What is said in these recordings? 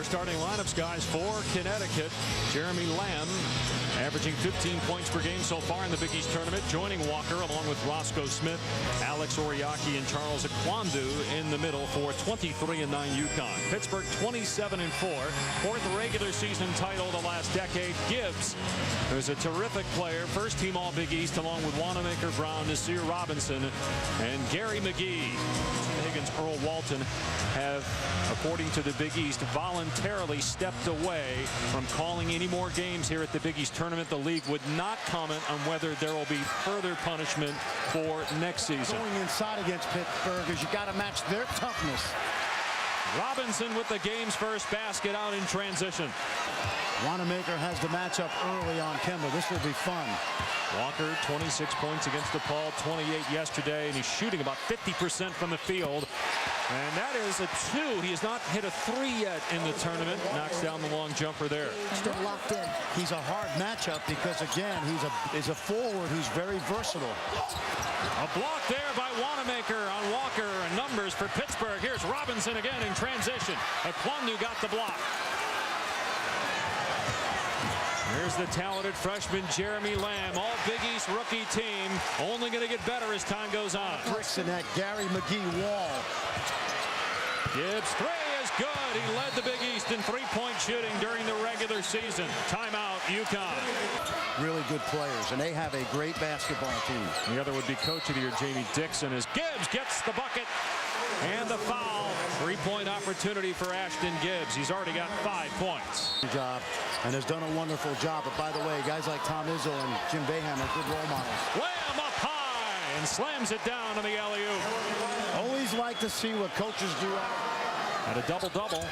Our starting lineups, guys, for Connecticut. Jeremy Lamb averaging 15 points per game so far in the Big East tournament, joining Walker along with Roscoe Smith, Alex Oriaki, and Charles Akwandu in the middle for 23-9 UConn. Pittsburgh 27-4, fourth regular season title the last decade. Gibbs, who's a terrific player, first team All Big East along with Wanamaker, Brown, Nasir Robinson, and Gary McGee. Higgins, Earl Walton have, according to the Big East, voluntarily stepped away from calling any more games here at the Big East tournament. The league would not comment on whether there will be further punishment for next season. Going inside against Pittsburgh is you got to match their toughness. Robinson with the game's first basket out in transition. Wanamaker has the matchup early on Kemba. This will be fun. Walker 26 points against DePaul, 28 yesterday, and he's shooting about 50% from the field. And that is a 2. He has not hit a 3 yet in the tournament. Knocks down the long jumper there. Still locked in. He's a hard matchup because, again, he's a forward who's very versatile. A block there by Wanamaker on Walker, and numbers for Pittsburgh. Here's Robinson again in transition. Akwandu got the block. Here's the talented freshman Jeremy Lamb, All Big East rookie team, only going to get better as time goes on. Bricks in that Gary McGee wall. Gibbs 3 is good. He led the Big East in three-point shooting during the regular season. Timeout, UConn. Really good players, and they have a great basketball team. The other would be Coach of the Year Jamie Dixon as Gibbs gets the bucket and the foul. Three-point opportunity for Ashton Gibbs. He's already got 5 points. Good job, and has done a wonderful job. But by the way, guys like Tom Izzo and Jim Boeheim are good role models. Lamb up high and slams it down on the alley-oop. Always like to see what coaches do. Had a double-double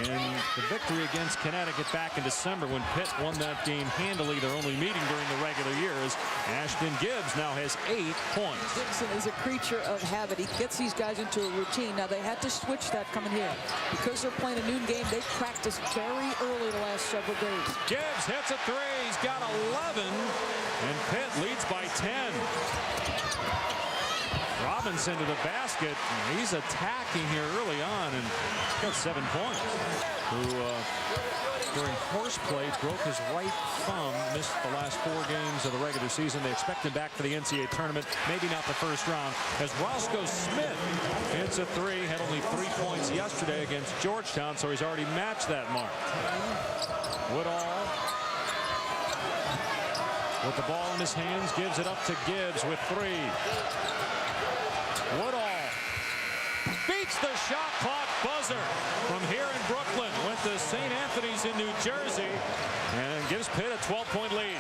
in the victory against Connecticut back in December when Pitt won that game handily. Their only meeting during the regular years. Ashton Gibbs now has 8 points. Dixon is a creature of habit. He gets these guys into a routine. Now they had to switch that coming here. Because they're playing a noon game, they practiced very early the last several days. Gibbs hits a 3. He's got 11. And Pitt leads by 10. Robinson to the basket. He's attacking here early on and got 7 points. Who during horseplay broke his right thumb, missed the last 4 games of the regular season. They expect him back for the NCAA tournament, maybe not the first round, as Roscoe Smith hits a 3. Had only 3 points yesterday against Georgetown, so he's already matched that mark. Woodall with the ball in his hands, gives it up to Gibbs with 3. Woodall beats the shot clock buzzer from here in Brooklyn with the St. Anthony's in New Jersey and gives Pitt a 12-point lead.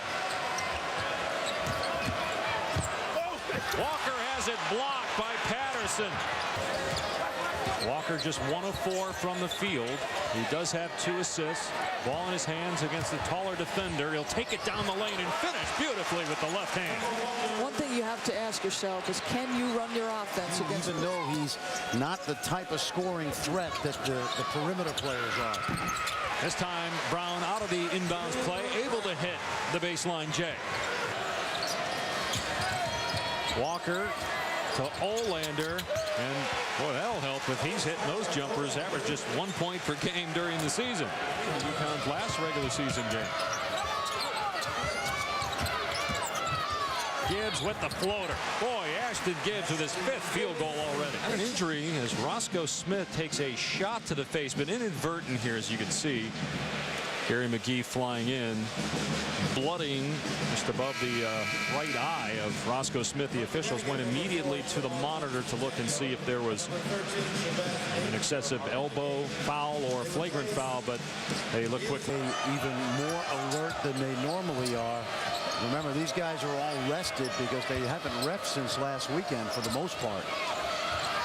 Walker has it blocked by Patterson. Walker just 1 of 4 from the field. He does have 2 assists. Ball in his hands against the taller defender. He'll take it down the lane and finish beautifully with the left hand. One thing you have to ask yourself is, can you run your offense against him? Even though he's not the type of scoring threat that the perimeter players are. This time, Brown out of the inbounds play, able to hit the baseline J. Walker to Olander, and boy, that'll help if he's hitting those jumpers. Average just 1 point per game during the season. UConn's last regular season game. Gibbs with the floater. Boy, Ashton Gibbs with his 5th field goal already. An injury as Roscoe Smith takes a shot to the face, but inadvertent here, as you can see. Gary McGee flying in, blooding just above the right eye of Roscoe Smith. The officials went immediately to the monitor to look and see if there was an excessive elbow foul or a flagrant foul, but they look quickly. Even more alert than they normally are. Remember, these guys are all rested because they haven't repped since last weekend for the most part.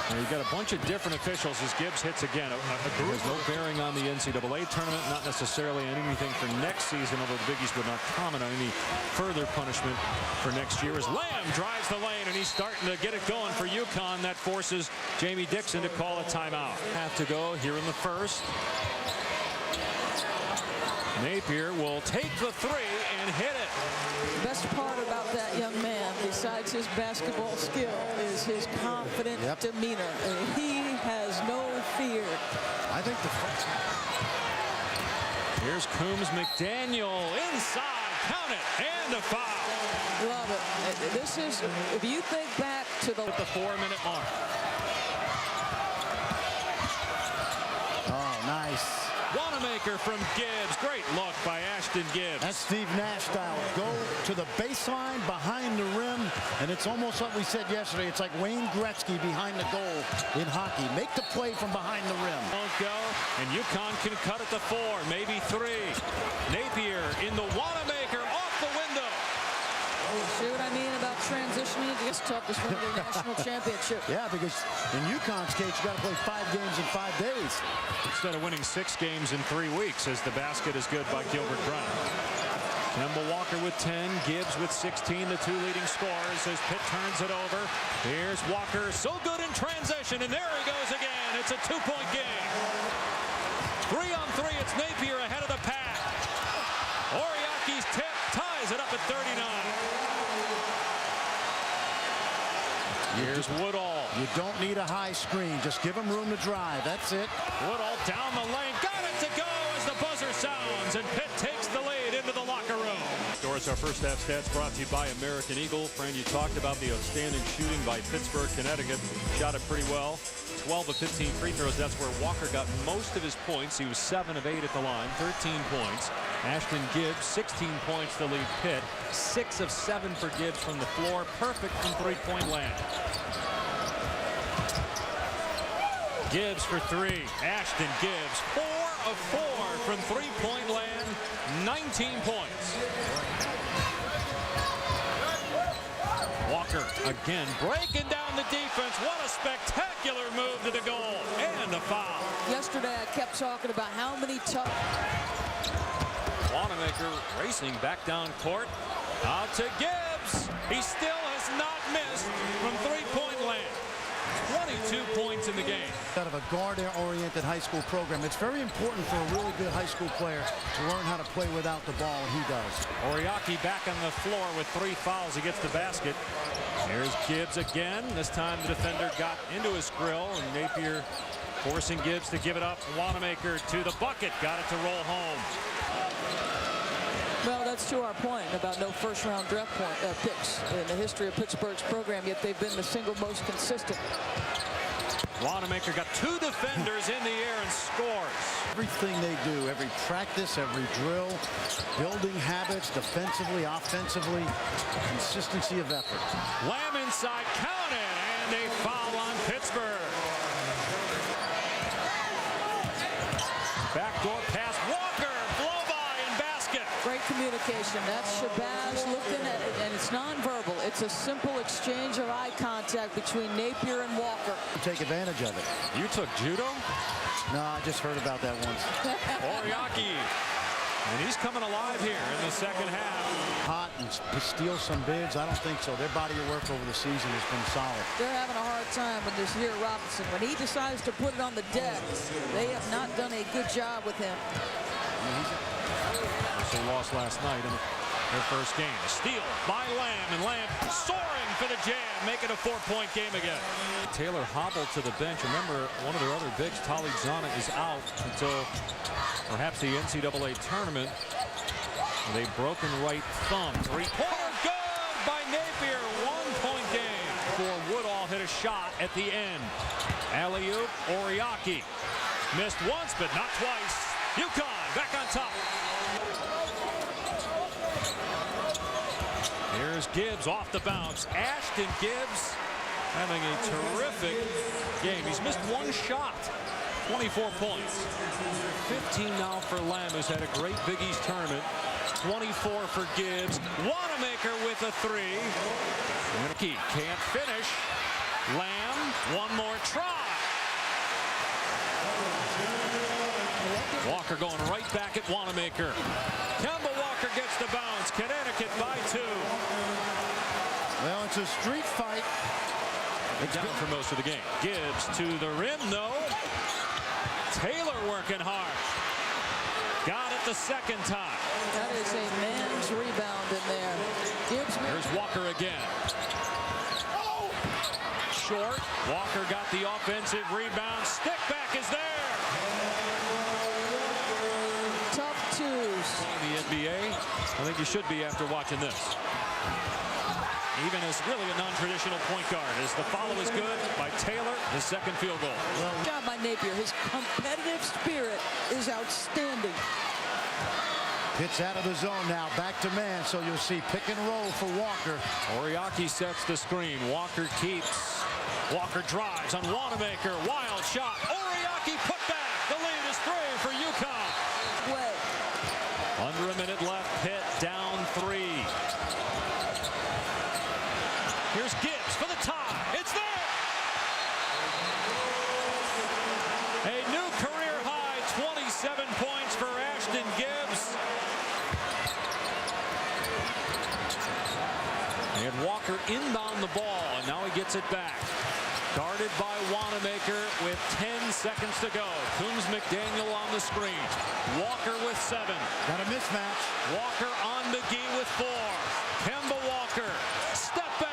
And you've got a bunch of different officials as Gibbs hits again. A group has no bearing on the NCAA tournament, not necessarily on anything for next season, although the Big East would not comment on any further punishment for next year. As Lamb drives the lane, and he's starting to get it going for UConn. That forces Jamie Dixon to call a timeout. Have to go here in the first. Napier will take the 3 and hit it. The best part about that young man, besides his basketball skill, is his confident demeanor. And he has no fear. I think the Here's Coombs, McDaniel inside, count it, and a foul. Love it. This is, if you think back to the 4-minute mark. Oh, nice. Wanamaker from Gibbs. Great look by Ashton Gibbs. That's Steve Nash style. Go to the baseline behind the rim, and it's almost what we said yesterday. It's like Wayne Gretzky behind the goal in hockey. Make the play from behind the rim. Won't go, and UConn can cut it to 4, maybe 3. Napier in the Wanamaker off the window. See what I mean about transitioning? It's tough to win the national championship. Yeah, because in UConn's case, you got to play 5 games in 5 days. Instead of winning 6 games in 3 weeks, as the basket is good by Gilbert Brown. Kemba Walker with 10, Gibbs with 16, the 2 leading scorers as Pitt turns it over. Here's Walker, so good in transition, and there he goes again. It's a 2-point game. 3-on-3, it's Napier ahead of the pack. Oriaki's tip ties it up at 39. Here's Woodall. You don't need a high screen. Just give him room to drive. That's it. Woodall down the lane. Got it to go as the buzzer sounds. And Pitt takes the lead into the locker room. Doris, our first half stats brought to you by American Eagle. Fran, you talked about the outstanding shooting by Pittsburgh, Connecticut. Shot it pretty well. 12 of 15 free throws. That's where Walker got most of his points. He was 7 of 8 at the line, 13 points. Ashton Gibbs, 16 points to lead Pitt. 6 of 7 for Gibbs from the floor. Perfect from three-point land. Gibbs for 3. Ashton Gibbs, 4 of 4 from three-point land. 19 points. Walker again breaking down the defense. What a spectacular move to the goal. And a foul. Yesterday, I kept talking about how many tough. Wanamaker racing back down court. Out to Gibbs. He still has not missed from three-point land. 22 points in the game. Out of a guard-oriented high school program, it's very important for a really good high school player to learn how to play without the ball, and he does. Oriaki back on the floor with 3 fouls. He gets the basket. Here's Gibbs again. This time the defender got into his grill, and Napier forcing Gibbs to give it up. Wanamaker to the bucket. Got it to roll home. Well, that's to our point about no first-round draft picks in the history of Pittsburgh's program, yet they've been the single most consistent. Wanamaker got 2 defenders in the air and scores. Everything they do, every practice, every drill, building habits defensively, offensively, consistency of effort. Lamb inside, count it, and a foul on Pittsburgh. Backdoor pass, Walker, blow by and basket. Great communication. That's Shabazz looking at it, and it's nonverbal. It's a simple exchange of eye contact between Napier and Walker. Take advantage of it. You took judo? No, I just heard about that once. Oriaki. And he's coming alive here in the second half. Hot and steal some bids? I don't think so. Their body of work over the season has been solid. They're having a hard time with this here Robinson. When he decides to put it on the deck, they have not done a good job with him. They lost last night in their first game. A steal by Lamb, and Lamb soaring for the jam, make it a 4-point game again. Taylor hobbled to the bench. Remember, one of their other bigs, Tali Zana, is out until perhaps the NCAA tournament with a broken right thumb. 3-pointer good by Napier. 1-point game for Woodall. Hit a shot at the end. Alley-oop, Oriaki. Missed once, but not twice. UConn back on top. Here's Gibbs off the bounce. Ashton Gibbs having a terrific game. He's missed 1 shot. 24 points. 15 now for Lamb, who's had a great Big East tournament. 24 for Gibbs. Wanamaker with a 3. Ricky can't finish. Lamb, 1 more try. Walker going right back at Wanamaker. Kemba Walker gets the bounce. Connecticut by 2. Well, it's a street fight. Down for most of the game. Gibbs to the rim, no. Taylor working hard. Got it the second time. That is a man's rebound in there. Gibbs. Here's Walker again. Short. Walker got the offensive rebound. Stick back is there. Tough close. In the NBA, I think you should be after watching this. Even as really a non-traditional point guard, as the follow is good by Taylor, his second field goal. Well, good job by Napier. His competitive spirit is outstanding. Pitt's out of the zone now, back to man, so you'll see pick and roll for Walker. Oriaki sets the screen. Walker keeps. Walker drives on Wanamaker. Wild shot. Oriaki put back. The lead is 3 for UConn. Way. Under a minute left. Pitt down 3. Here's Gibbs for the tie. It's there. A new career high 27 points for Ashton Gibbs. They had Walker inbound the ball, and now he gets it back. Guarded by Wanamaker with 10 seconds to go. Coombs McDaniel on the screen. Walker with 7. Got a mismatch. Walker on McGee with 4. Kemba Walker. Step back.